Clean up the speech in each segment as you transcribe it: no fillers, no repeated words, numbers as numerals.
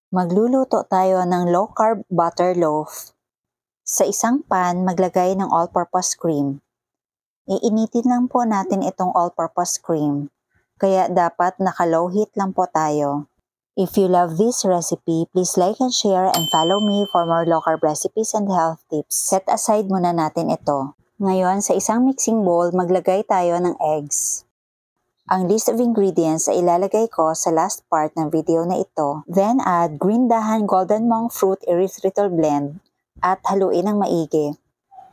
Magluluto tayo ng low-carb butter loaf. Sa isang pan, maglagay ng all-purpose cream. Iinitin lang po natin itong all-purpose cream, kaya dapat naka-low heat lang po tayo. If you love this recipe, please like and share and follow me for more low-carb recipes and health tips. Set aside muna natin ito. Ngayon, sa isang mixing bowl, maglagay tayo ng eggs. Ang list of ingredients ay ilalagay ko sa last part ng video na ito. Then add green dahan golden monk fruit erythritol blend at haluin ng maigi.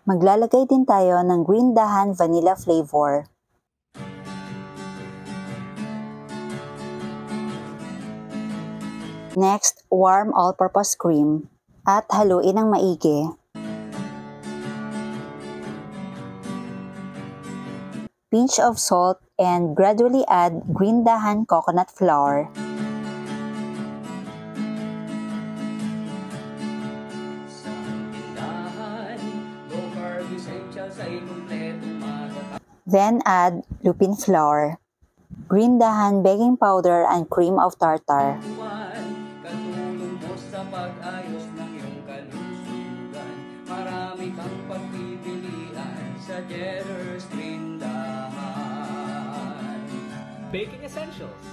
Maglalagay din tayo ng green dahan vanilla flavor. Next, warm all-purpose cream at haluin ng maigi. Pinch of salt and gradually add green dahan coconut flour. Then add lupin flour, green dahan baking powder and cream of tartar. Katulong mo sa pag-ayos ng iyong kalusugan. Marami kang pagpipilian sa Jetter's Tindahan. Baking essentials,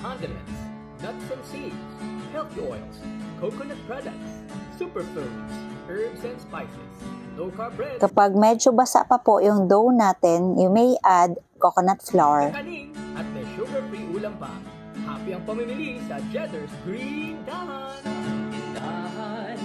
condiments, nuts and seeds, healthy oils, coconut products, superfoods, herbs and spices, low-carb bread. Kapag medyo basa pa po yung dough natin, you may add coconut flour. Kakanin at may sugar-free ulam pa. Happy ang pamimili sa Jetter's Green Dahan. Tindahan,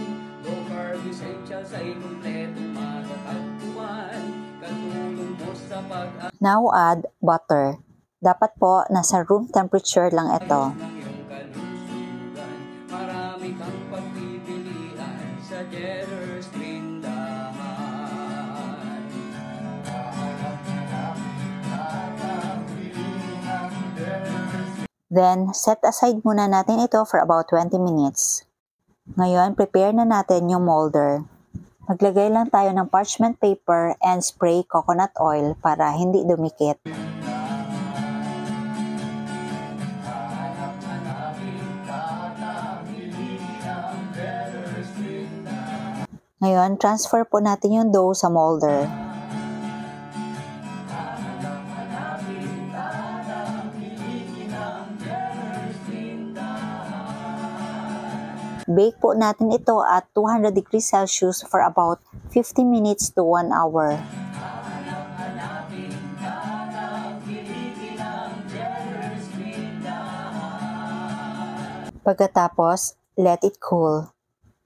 low-carb essentials ay kumpletong matatagpuan. Katulong mo sa pag-ayos Now add butter. Dapat po nasa room temperature lang ito. ng iyong kalusugan. Marami kang pagpipilian sa Jetter's Tindahan. Then, set aside muna natin ito for about 20 minutes. Ngayon, prepare na natin yung molder. Maglagay lang tayo ng parchment paper and spray coconut oil para hindi dumikit. Ngayon, transfer po natin yung dough sa molder. Bake po natin ito at 200 degrees Celsius for about 50 minutes to 1 hour. Pagkatapos, let it cool.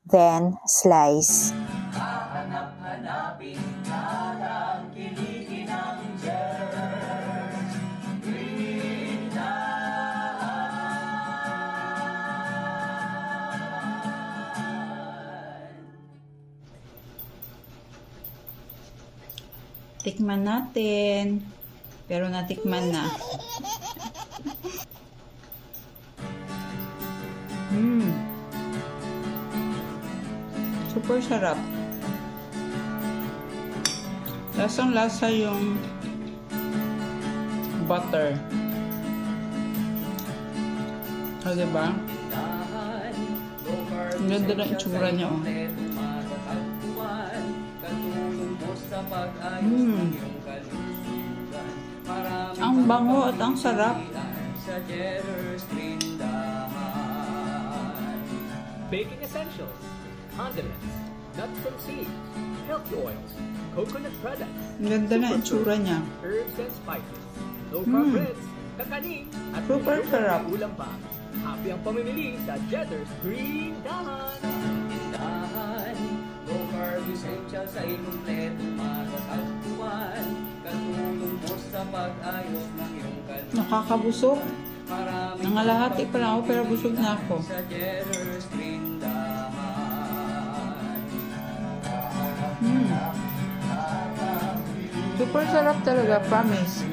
Then, slice. Tikman natin. Pero natikman na. Super sarap. Lasang-lasa yung butter. O, diba? Ang ganda na itsura niya, oh. Ang bango at ang sarap. Baking essentials, condiments, nuts and seeds, healthy oils, coconut products, Ang ganda na itsura niya. herbs and spices, low-carb breads, kakanin at may Super sugar-free sarap. ulam pa. Happy ang pamimili sa Jetter's Green Dahan. Tindahan, low-carb essentials ay kumpletong matatagpuan. Katulong mo sa pag-ayos ng iyong kalusugan. Nakakabusog. Marami Nangalahati pa lang ako pero busog na ako. sa Jetter's Tindahan. Super sarap talaga, promise.